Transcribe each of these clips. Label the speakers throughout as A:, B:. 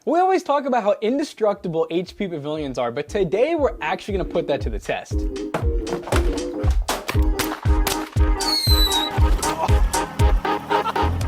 A: We always talk about how indestructible HP pavilions are, but today we're actually going to put that to the test.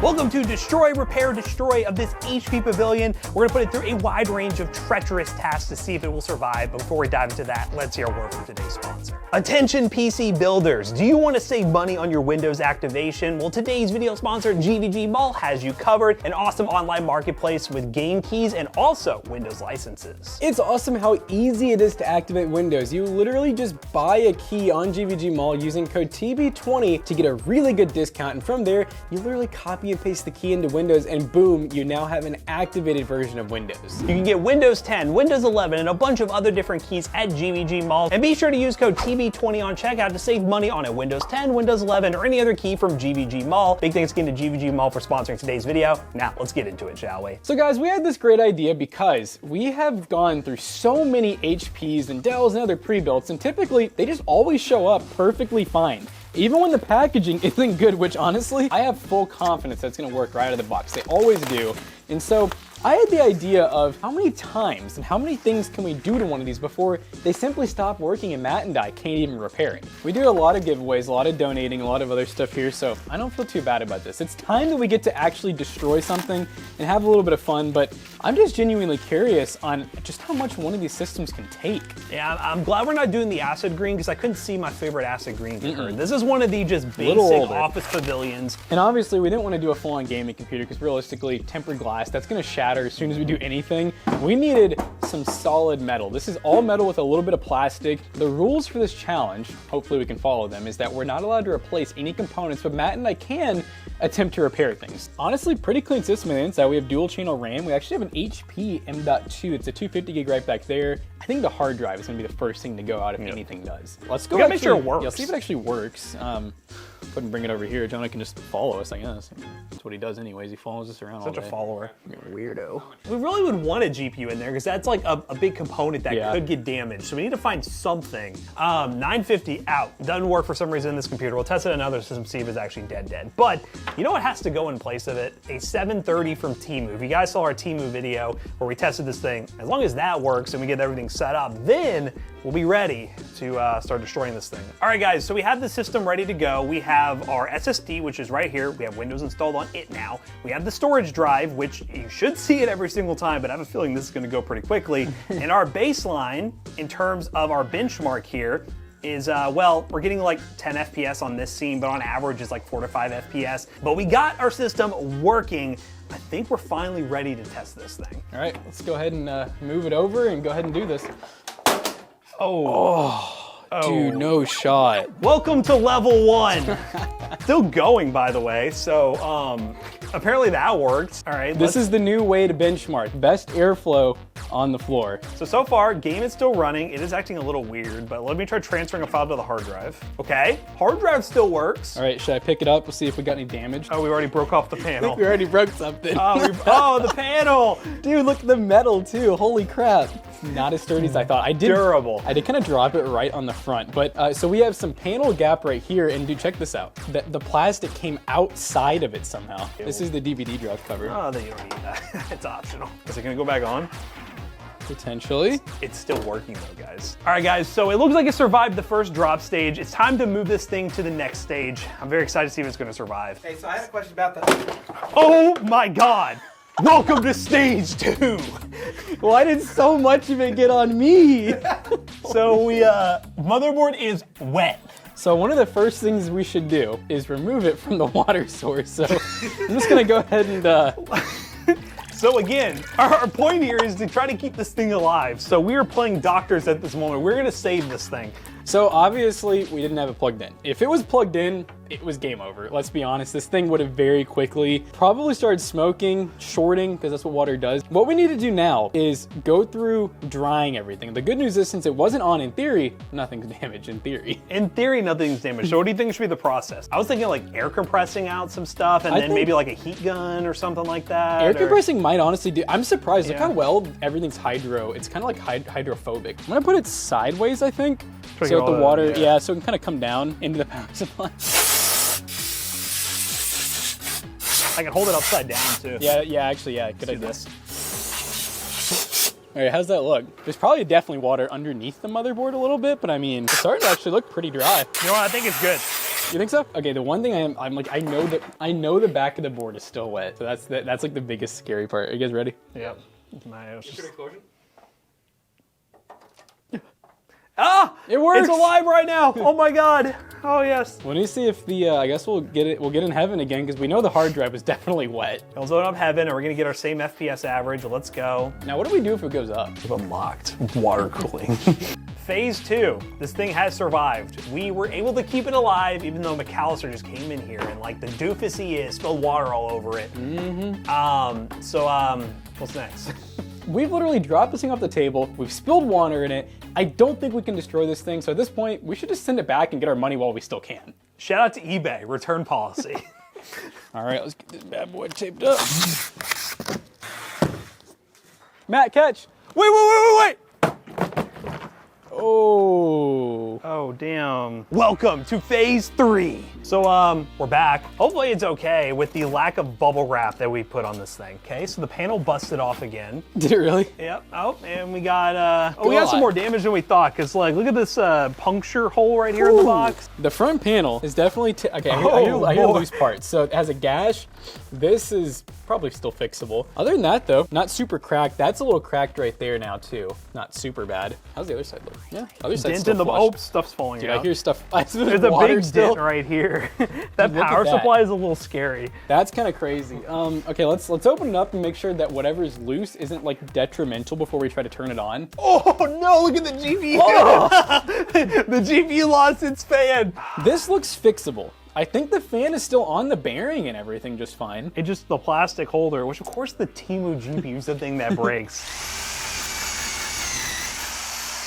B: Welcome to Destroy, Repair, Destroy of this HP Pavilion. We're gonna put it through a wide range of treacherous tasks to see if it will survive. But before we dive into that, let's hear a word from today's sponsor. Attention PC builders, do you wanna save money on your Windows activation? Well, today's video sponsor, GVG Mall, has you covered. An awesome online marketplace with game keys and also Windows licenses.
A: It's awesome how easy it is to activate Windows. You literally just buy a key on GVG Mall using code TB20 to get a really good discount. And from there, you literally copy and paste the key into Windows and boom, you now have an activated version of Windows.
B: You can get Windows 10, Windows 11, and a bunch of other different keys at GVG Mall. And be sure to use code TB20 on checkout to save money on a Windows 10, Windows 11, or any other key from GVG Mall. Big thanks again to GVG Mall for sponsoring today's video. Now, let's get into it, shall we?
A: So guys, we had this great idea because we have gone through so many HPs and Dells and other pre-builts, and typically they just always show up perfectly fine. Even when the packaging isn't good, which honestly, I have full confidence that's gonna work right out of the box. They always do. And so I had the idea of how many times and how many things can we do to one of these before they simply stop working and Matt and I can't even repair it. We do a lot of giveaways, a lot of donating, a lot of other stuff here, so I don't feel too bad about this. It's time that we get to actually destroy something and have a little bit of fun, but I'm just genuinely curious on just how much one of these systems can take.
B: Yeah, I'm glad we're not doing the acid green because I couldn't see my favorite acid green get hurt. This is one of the just basic office pavilions.
A: And obviously we didn't want to do a full-on gaming computer because realistically, tempered glass, that's gonna shatter as soon as we do anything. We needed some solid metal. This is all metal with a little bit of plastic. The rules for this challenge, hopefully we can follow them, is that we're not allowed to replace any components, but Matt and I can attempt to repair things. Honestly, pretty clean system on the inside. We have dual channel RAM. We actually have an HP M.2. It's a 250 gig right back there. I think the hard drive is gonna be the first thing to go out if anything does. Let's go.
B: We gotta make sure it works.
A: Yeah, see if it actually works. Go ahead and bring it over here. Jonah can just follow us, I guess. That's what he does anyways. He follows us around all day.
B: Such a follower.
A: You're a weirdo.
B: We really would want a GPU in there because that's like a big component that could get damaged. So we need to find something. 950 out. Doesn't work for some reason in this computer. We'll test it in another system, see if it's actually dead. But you know what has to go in place of it? A 730 from Temu. If you guys saw our Temu video where we tested this thing, as long as that works and we get everything set up, then we'll be ready to start destroying this thing. All right, guys, so we have the system ready to go. We have our SSD, which is right here. We have Windows installed on it now. We have the storage drive, which you should see it every single time, but I have a feeling this is gonna go pretty quickly. And our baseline, in terms of our benchmark here, is, well, we're getting like 10 FPS on this scene, but on average it's like 4 to 5 FPS. But we got our system working. I think we're finally ready to test this thing.
A: All right, let's go ahead and move it over and go ahead and do this. Dude, no shot.
B: Welcome to level 1. Still going, by the way. So apparently that worked. All right.
A: This is the new way to benchmark. Best airflow on the floor.
B: So far, game is still running. It is acting a little weird, but let me try transferring a file to the hard drive. Okay, hard drive still works.
A: All right, should I pick it up? We'll see if we got any damage.
B: Oh, we already broke off the panel.
A: We already broke something.
B: Oh, the panel.
A: Dude, look at the metal too. Holy crap. Not as sturdy as I thought.
B: Durable.
A: I did kind of drop it right on the front, but so we have some panel gap right here, and dude, check this out. The plastic came outside of it somehow.
B: Ew.
A: This is the DVD drive cover.
B: Oh, they don't need that. It's optional. Is it gonna go back on?
A: Potentially.
B: It's still working though, guys. All right, guys, so it looks like it survived the first drop stage. It's time to move this thing to the next stage. I'm very excited to see if it's gonna survive.
C: Okay, so I have a question about the...
B: Oh my God. Welcome to stage 2.
A: Why did so much of it get on me?
B: So motherboard is wet.
A: So one of the first things we should do is remove it from the water source. So I'm just gonna go ahead and
B: So again, our point here is to try to keep this thing alive. So we are playing doctors at this moment. We're gonna save this thing.
A: So obviously we didn't have it plugged in. If it was plugged in, it was game over. Let's be honest, this thing would have very quickly probably started smoking, shorting, because that's what water does. What we need to do now is go through drying everything. The good news is, since it wasn't on in theory, nothing's damaged in theory.
B: In theory, nothing's damaged. So what do you think should be the process? I was thinking like air compressing out some stuff and then maybe like a heat gun or something like that.
A: Air compressing might honestly do. I'm surprised. Look how well everything's hydro. It's kind of like hydrophobic. I'm gonna put it sideways, I think. So that the water, so it can kind of come down into the power supply.
B: I can hold it upside down too.
A: Yeah, actually, good idea. All right, how's that look? There's probably definitely water underneath the motherboard a little bit, but I mean, it's starting to actually look pretty dry.
B: You know what? I think it's good.
A: You think so? Okay, the one thing I'm like, I know the back of the board is still wet, so that's like the biggest scary part. Are you guys ready?
B: Yep.
C: Explosion.
B: Ah!
A: It works!
B: It's alive right now! Oh my god! Oh yes.
A: Let me see if the, I guess we'll get in heaven again, because we know the hard drive was definitely wet.
B: Let's open up heaven, and we're gonna get our same FPS average. Let's go.
A: Now, what do we do if it goes up?
B: We've unlocked water cooling. Phase 2. This thing has survived. We were able to keep it alive, even though McAllister just came in here and like the doofus he is, spilled water all over it. What's next?
A: We've literally dropped this thing off the table. We've spilled water in it. I don't think we can destroy this thing. So at this point, we should just send it back and get our money while we still can.
B: Shout out to eBay, return policy.
A: All right, let's get this bad boy taped up. Matt, catch.
B: Wait!
A: Oh.
B: Oh, damn. Welcome to phase 3. So, we're back. Hopefully it's okay with the lack of bubble wrap that we put on this thing. Okay, so the panel busted off again.
A: Did it really?
B: Yep. Oh, and we got, we got some more damage than we thought, because, like, look at this puncture hole right here in the box.
A: The front panel is definitely, okay, I hear loose parts. So it has a gash. This is probably still fixable. Other than that, though, not super cracked. That's a little cracked right there now, too. Not super bad. How's the other side look? Yeah, other side's still flush.
B: Oh, stuff's falling
A: Dude,
B: out.
A: I hear stuff.
B: There's a big dent right here. That power supply is a little scary.
A: That's kind of crazy. Okay, let's open it up and make sure that whatever's loose isn't like detrimental before we try to turn it on.
B: Oh no, look at the GPU. Oh. The GPU lost its fan.
A: This looks fixable. I think the fan is still on the bearing and everything just fine.
B: It's just the plastic holder, which of course the Temu GPU is the thing that breaks.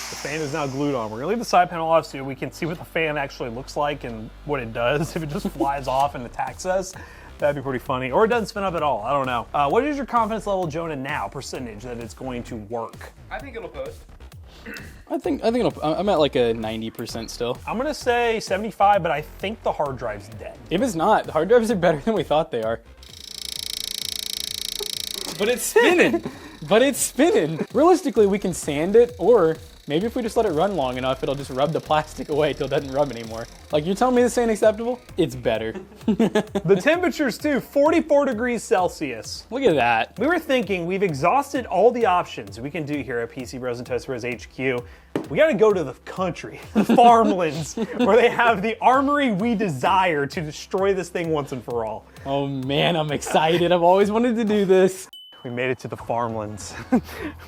B: The fan is now glued on. We're gonna leave the side panel off so we can see what the fan actually looks like and what it does. If it just flies off and attacks us, that'd be pretty funny. Or it doesn't spin up at all, I don't know. What is your confidence level, Jonah, now, percentage that it's going to work?
C: I think it'll post.
A: I think I'm at like a 90% still.
B: I'm gonna say 75, but I think the hard drive's dead.
A: If it's not, the hard drives are better than we thought they are. But it's spinning. But it's spinning. Realistically, we can sand it, or maybe if we just let it run long enough, it'll just rub the plastic away till it doesn't rub anymore. Like, you're telling me this ain't acceptable? It's better.
B: The temperatures too, 44 degrees Celsius.
A: Look at that.
B: We were thinking we've exhausted all the options we can do here at PC Bros and Toast Bros HQ. We gotta go to the country, the farmlands, where they have the armory we desire to destroy this thing once and for all.
A: Oh man, I'm excited. I've always wanted to do this.
B: We made it to the farmlands.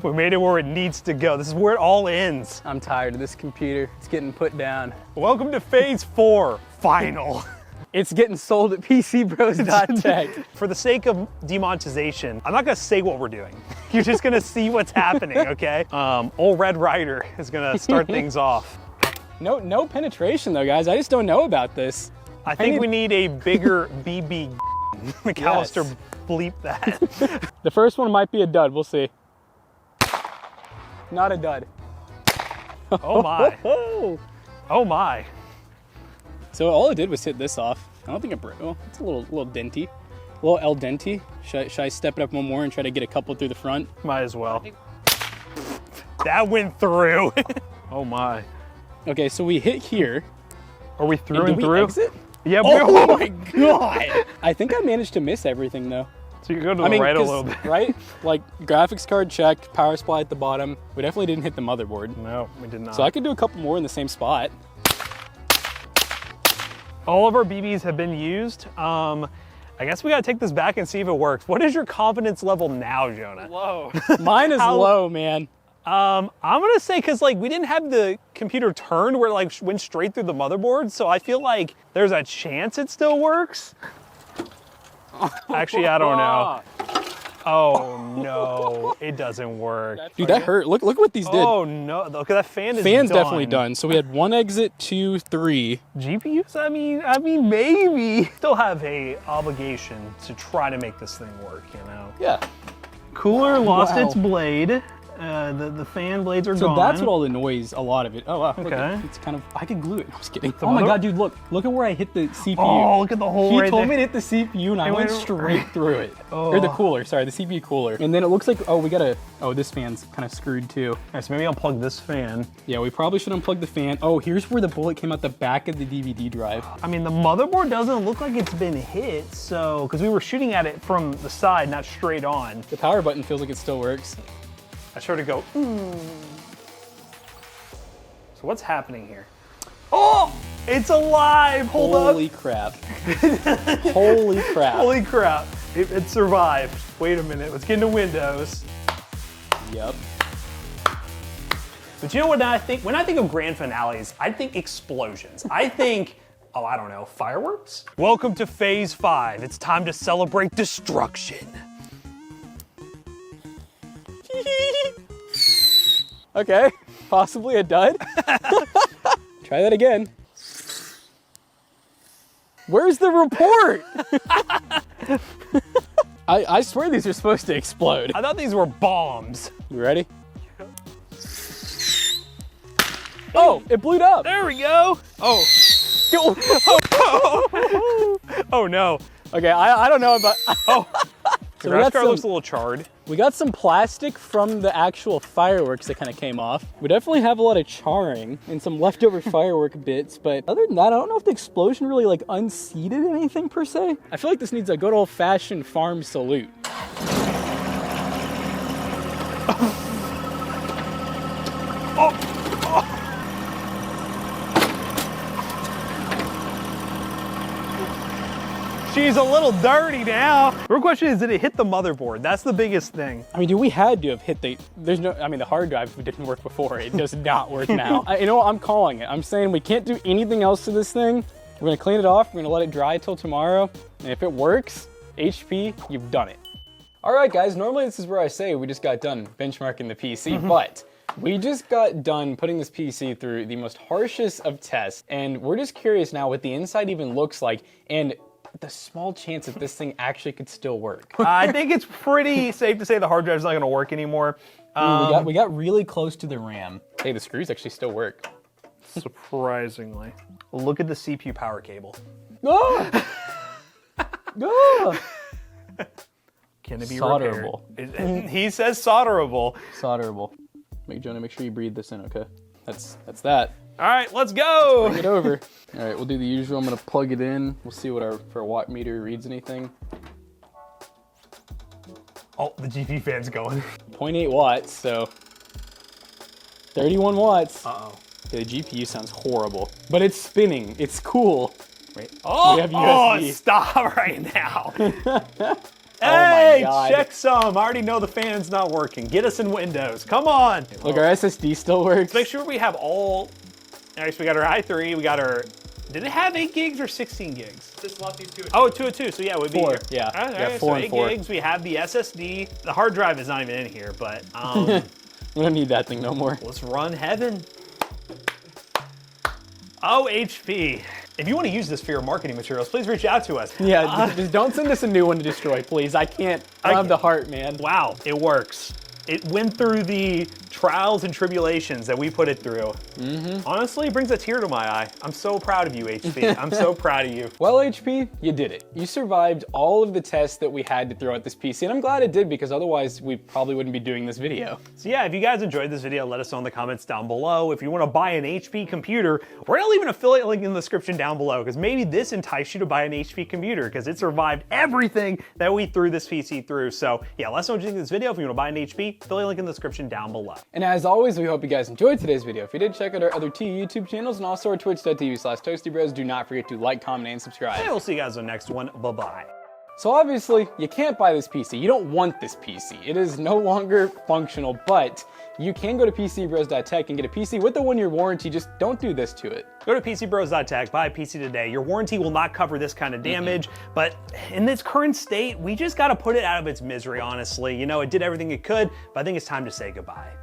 B: We made it where it needs to go. This is where it all ends.
A: I'm tired of this computer. It's getting put down.
B: Welcome to phase 4, final.
A: It's getting sold at PCBros.tech.
B: For the sake of demonetization, I'm not gonna say what we're doing. You're just gonna see what's happening, okay? Old Red Rider is gonna start things off.
A: No penetration though, guys. I just don't know about this.
B: I think we need a bigger BB. McAllister,
A: Yes.
B: bleep that.
A: The first one might be a dud. We'll see. Not a dud.
B: Oh my. Oh my.
A: So all it did was hit this off. I don't think it broke. Well, it's a little denty. A little el dente. Should I step it up one more and try to get a couple through the front?
B: Might as well. That went through. Oh my.
A: Okay, so we hit here.
B: Are we through
A: And
B: and
A: did we
B: through?
A: exit?
B: Yeah,
A: Oh my god! I think I managed to miss everything though.
B: So you go to the right a little bit.
A: Right? Like graphics card checked, power supply at the bottom. We definitely didn't hit the motherboard.
B: No, we did not.
A: So I could do a couple more in the same spot.
B: All of our BBs have been used. I guess we gotta take this back and see if it works. What is your confidence level now, Jonah?
C: Low.
A: Mine is low, man.
B: I'm gonna say, cause like we didn't have the computer turned where it like went straight through the motherboard, so I feel like there's a chance it still works. Actually, I don't know. Oh no, it doesn't work.
A: Dude, that hurt. Look what these did.
B: Oh no, okay, that fan is
A: Fan's
B: done.
A: definitely done. So we had 1 exit, 2, 3.
B: GPUs, I mean, maybe. Still have a obligation to try to make this thing work, you know?
A: Yeah.
B: Cooler lost
A: Wow.
B: its blade. The fan blades are
A: So
B: gone.
A: that's what all the noise, a lot of it. Oh, wow. Look,
B: Okay.
A: it's kind of, I could glue it. I was kidding.
B: The
A: Oh my
B: motor?
A: God, dude, look at where I hit the CPU.
B: Oh, look at the hole
A: He
B: right
A: told
B: there.
A: me to hit the CPU and I went straight through it. Or the cooler, sorry, the CPU cooler. And then it looks like, this fan's kind of screwed too.
B: All right, so maybe I'll plug this fan.
A: Yeah, we probably should unplug the fan. Oh, here's where the bullet came out the back of the DVD drive.
B: I mean, the motherboard doesn't look like it's been hit, so, because we were shooting at it from the side, not straight on.
A: The power button feels like it still works.
B: I sort of go, So what's happening here? Oh, it's alive, hold up.
A: Holy crap. Holy crap.
B: Holy crap, it survived. Wait a minute, let's get into Windows.
A: Yep.
B: But you know what I think? When I think of grand finales, I think explosions. I think, I don't know, fireworks? Welcome to Phase 5. It's time to celebrate destruction.
A: Okay, possibly a dud. Try that again. Where's the report? I swear these are supposed to explode.
B: I thought these were bombs.
A: You ready? Oh, it blew up.
B: There we go. Oh. Oh no.
A: Okay, I don't know about.
B: Oh.
A: So
B: The
A: we
B: race
A: got
B: car
A: some-
B: looks a little charred.
A: We got some plastic from the actual fireworks that kind of came off. We definitely have a lot of charring and some leftover firework bits, but other than that, I don't know if the explosion really like unseated anything per se. I feel like this needs a good old fashioned farm salute.
B: She's a little dirty now. The real question is, did it hit the motherboard? That's the biggest thing.
A: I mean, dude, we had to have hit the, the hard drive didn't work before. It does not work now. You know what, I'm calling it. I'm saying we can't do anything else to this thing. We're gonna clean it off, we're gonna let it dry till tomorrow, and if it works, HP, you've done it. All right, guys, normally this is where I say we just got done benchmarking the PC, but we just got done putting this PC through the most harshest of tests, and we're just curious now what the inside even looks like, and the small chance that this thing actually could still work.
B: I think it's pretty safe to say the hard drive's not gonna work anymore.
A: We got really close to the RAM. Hey, the screws actually still work.
B: Surprisingly. Look at the CPU power cable.
A: Ah! Ah!
B: Can it be
A: Solderable.
B: repaired? He says solderable.
A: Solderable. Jonah, make sure you breathe this in, okay? That's that.
B: All right, let's go.
A: Bring it over. All right, we'll do the usual. I'm gonna plug it in. We'll see what our watt meter reads anything.
B: Oh, the GPU fan's going.
A: 0.8 watts, so 31 watts.
B: Uh-oh.
A: Okay, the GPU sounds horrible, but it's spinning. It's cool. Wait.
B: Oh,
A: We have USB.
B: stop right now.
A: my
B: Hey,
A: God.
B: check some. I already know the fan's not working. Get us in Windows. Come on.
A: Look, our SSD still works.
B: Make sure we have all. All right, so we got our i3. We got our. Did it have 8 gigs or 16 gigs?
C: Just slot these two.
B: Oh, 202. So yeah, it would be
A: 4,
B: here.
A: yeah.
B: All right,
A: Yeah, 4
B: so
A: and
B: 8
A: 4.
B: gigs. We have the SSD. The hard drive is not even in here, but
A: We don't need that thing no more.
B: let's run heaven. Oh, HP. If you want to use this for your marketing materials, please reach out to us.
A: Yeah, just don't send us a new one to destroy, please. I don't have the heart, man.
B: Wow, it works. It went through the trials and tribulations that we put it through. Honestly, it brings a tear to my eye. I'm so proud of you, HP. I'm so proud of you.
A: Well, HP, you did it. You survived all of the tests that we had to throw at this PC, and I'm glad it did because otherwise we probably wouldn't be doing this video.
B: So yeah, if you guys enjoyed this video, let us know in the comments down below. If you want to buy an HP computer, we're gonna leave an affiliate link in the description down below because maybe this enticed you to buy an HP computer because it survived everything that we threw this PC through. So yeah, let us know what you think of this video. If you want to buy an HP, affiliate link in the description down below.
A: And as always, we hope you guys enjoyed today's video. If you did, check out our other 2 YouTube channels and also our twitch.tv/toastybros. Do not forget to like, comment, and subscribe.
B: And we'll see you guys on the next one. Bye-bye.
A: So obviously, you can't buy this PC. You don't want this PC. It is no longer functional, but you can go to PCBros.tech and get a PC with a 1-year warranty. Just don't do this to it.
B: Go to PCBros.tech, buy a PC today. Your warranty will not cover this kind of damage, but in this current state, we just gotta put it out of its misery, honestly. You know, it did everything it could, but I think it's time to say goodbye.